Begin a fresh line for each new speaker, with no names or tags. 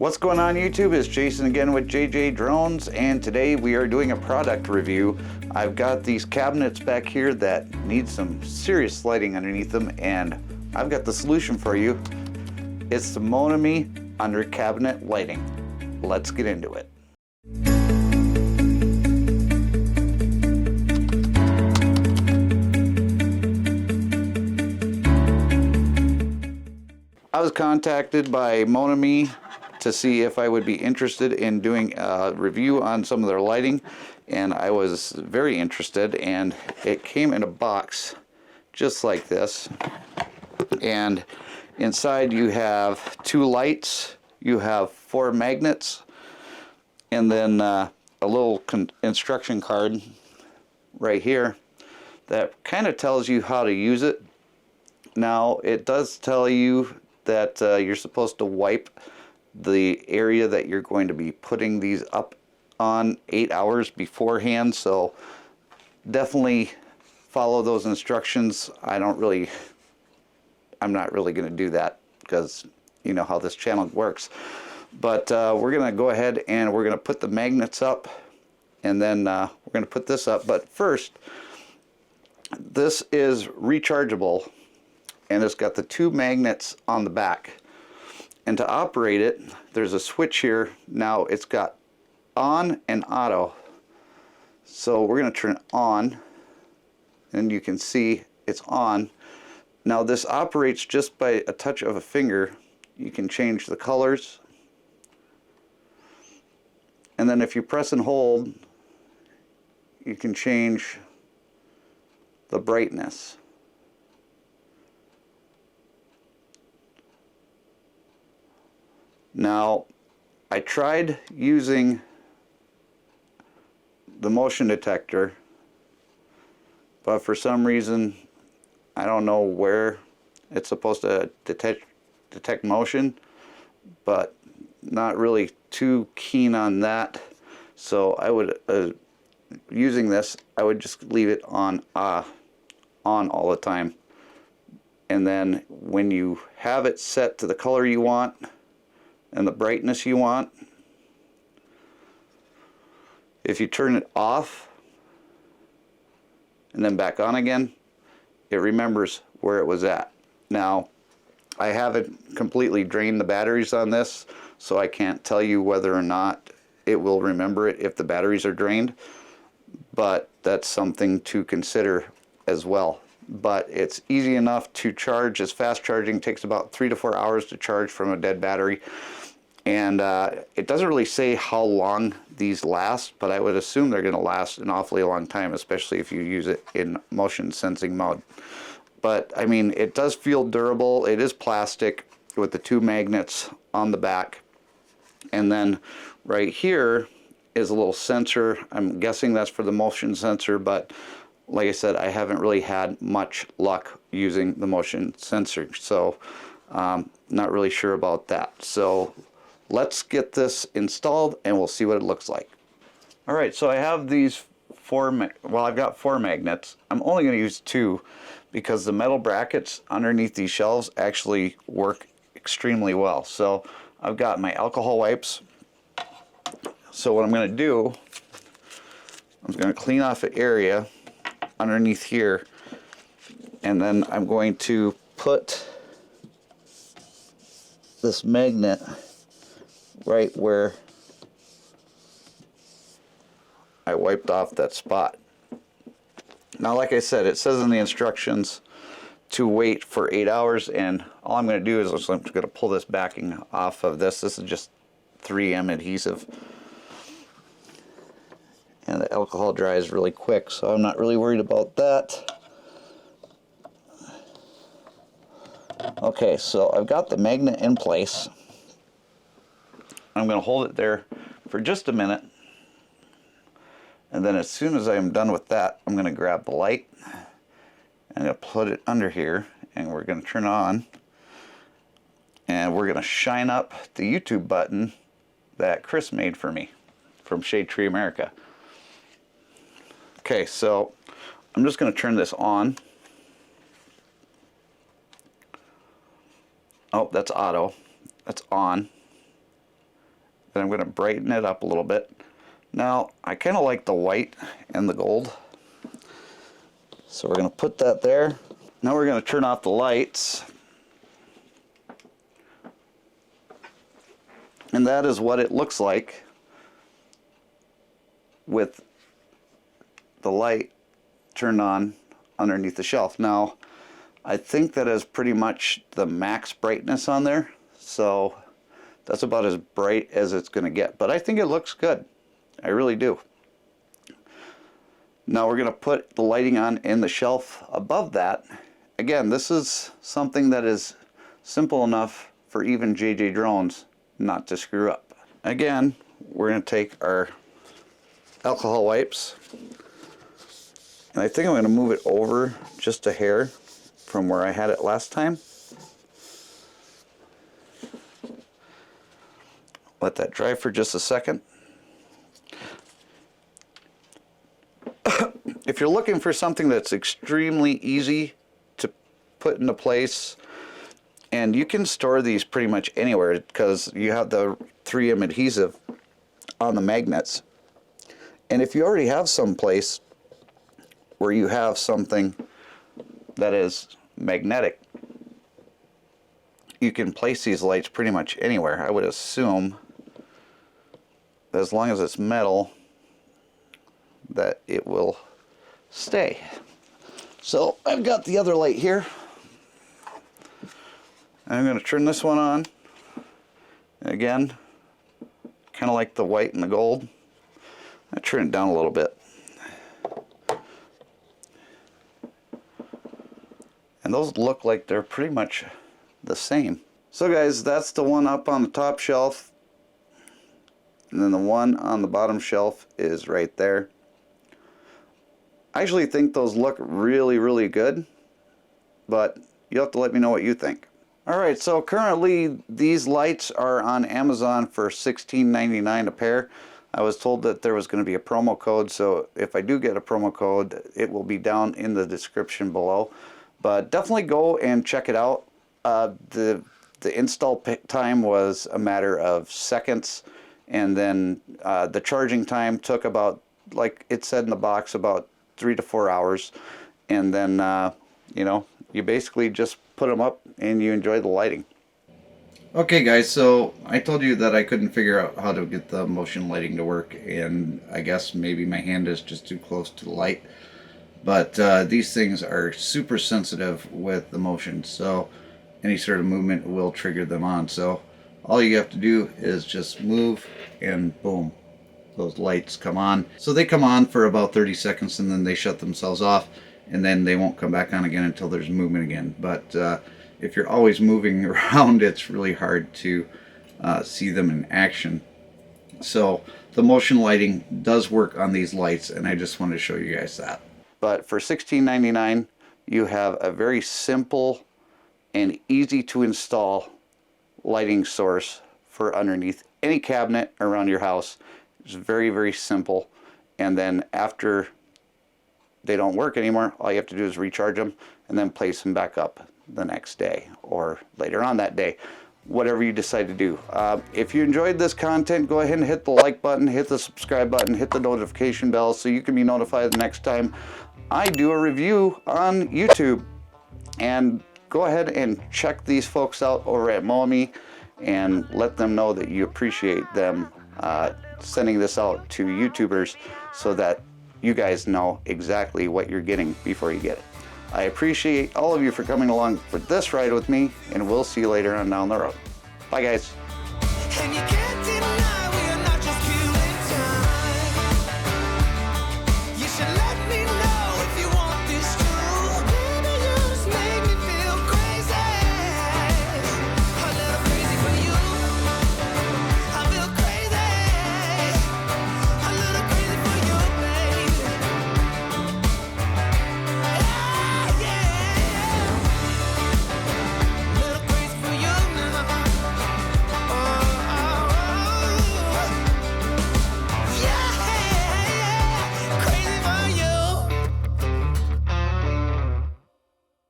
What's going on YouTube? It's Jason again with JJ Drones, and today we are doing a product review. I've got these cabinets back here that need some serious lighting underneath them, and I've got the solution for you. It's the Moami Under Cabinet Lighting. Let's get into it. I was contacted by Moami to see if I would be interested in doing a review on some of their lighting, and I was very interested, and it came in a box just like this, and inside you have 2 lights, you have 4 magnets, and then a little instruction card right here that kind of tells you how to use it. Now it does tell you that you're supposed to wipe the area that you're going to be putting these up on 8 hours beforehand, so definitely follow those instructions. I'm not really going to do that because you know how this channel works, but we're going to go ahead and we're going to put the magnets up, and then we're going to put this up. But first, this is rechargeable, and it's got the 2 magnets on the back. And to operate it, there's a switch here. Now it's got on and auto. So we're going to turn it on, and you can see it's on. Now this operates just by a touch of a finger. You can change the colors. And then if you press and hold, you can change the brightness. Now, I tried using the motion detector, but for some reason, I don't know where it's supposed to detect motion, but not really too keen on that. So I would, using this, I would just leave it on all the time. And then when you have it set to the color you want and the brightness you want, if you turn it off and then back on again, it remembers where it was at. Now, I haven't completely drained the batteries on this, so I can't tell you whether or not it will remember it if the batteries are drained, but that's something to consider as well. But it's easy enough to charge. It's fast charging, takes about 3 to 4 hours to charge from a dead battery. And it doesn't really say how long these last, but I would assume they're going to last an awfully long time, especially if you use it in motion sensing mode. But I mean, it does feel durable. It is plastic with the 2 magnets on the back. And then right here is a little sensor. I'm guessing that's for the motion sensor, but like I said, I haven't really had much luck using the motion sensor, so not really sure about that. So let's get this installed and we'll see what it looks like. Alright, so I have these I've got 4 magnets. I'm only going to use 2 because the metal brackets underneath these shelves actually work extremely well. So I've got my alcohol wipes. So what I'm going to do, I'm going to clean off the area underneath here, and then I'm going to put this magnet right where I wiped off that spot. Now, like I said, it says in the instructions to wait for 8 hours, and all I'm going to do is I'm going to pull this backing off of this. This is just 3M adhesive, and the alcohol dries really quick, so I'm not really worried about that. Okay, so I've got the magnet in place. I'm going to hold it there for just a minute, and then as soon as I'm done with that, I'm going to grab the light and I'm going to put it under here, and we're going to turn it on, and we're going to shine up the YouTube button that Chris made for me from Shade Tree America. Okay, so I'm just going to turn this on. Oh, that's auto. That's on. Then I'm going to brighten it up a little bit. Now, I kind of like the white and the gold. So we're going to put that there. Now we're going to turn off the lights. And that is what it looks like with the light turned on underneath the shelf. Now, I think that is pretty much the max brightness on there. So that's about as bright as it's going to get. But I think it looks good. I really do. Now we're going to put the lighting on in the shelf above that. Again, this is something that is simple enough for even JJ Drones not to screw up. Again, we're going to take our alcohol wipes, and I think I'm going to move it over just a hair from where I had it last time. Let that dry for just a second. If you're looking for something that's extremely easy to put into place, and you can store these pretty much anywhere because you have the 3M adhesive on the magnets. And if you already have some place where you have something that is magnetic, you can place these lights pretty much anywhere. I would assume that as long as it's metal, that it will stay. So I've got the other light here. I'm going to turn this one on. Again, kind of like the white and the gold. I turn it down a little bit. And those look like they're pretty much the same. So guys, that's the one up on the top shelf. And then the one on the bottom shelf is right there. I actually think those look really, really good, but you'll have to let me know what you think. Alright, so currently these lights are on Amazon for $16.99 a pair. I was told that there was going to be a promo code, so if I do get a promo code, it will be down in the description below. But definitely go and check it out. The install time was a matter of seconds, and then the charging time took about, like it said in the box, about 3 to 4 hours. And then you know, you basically just put them up and you enjoy the lighting. Okay guys, so I told you that I couldn't figure out how to get the motion lighting to work, and I guess maybe my hand is just too close to the light. But these things are super sensitive with the motion, so any sort of movement will trigger them on. So all you have to do is just move and boom, those lights come on. So they come on for about 30 seconds and then they shut themselves off, and then they won't come back on again until there's movement again. But if you're always moving around, it's really hard to see them in action. So the motion lighting does work on these lights, and I just wanted to show you guys that. But for $16.99, you have a very simple and easy to install lighting source for underneath any cabinet around your house. It's very, very simple. And then after they don't work anymore, all you have to do is recharge them and then place them back up the next day or later on that day, whatever you decide to do. If you enjoyed this content, go ahead and hit the like button, hit the subscribe button, hit the notification bell so you can be notified the next time I do a review on YouTube. And go ahead and check these folks out over at Moami and let them know that you appreciate them sending this out to YouTubers so that you guys know exactly what you're getting before you get it. I appreciate all of you for coming along for this ride with me, and we'll see you later on down the road. Bye guys.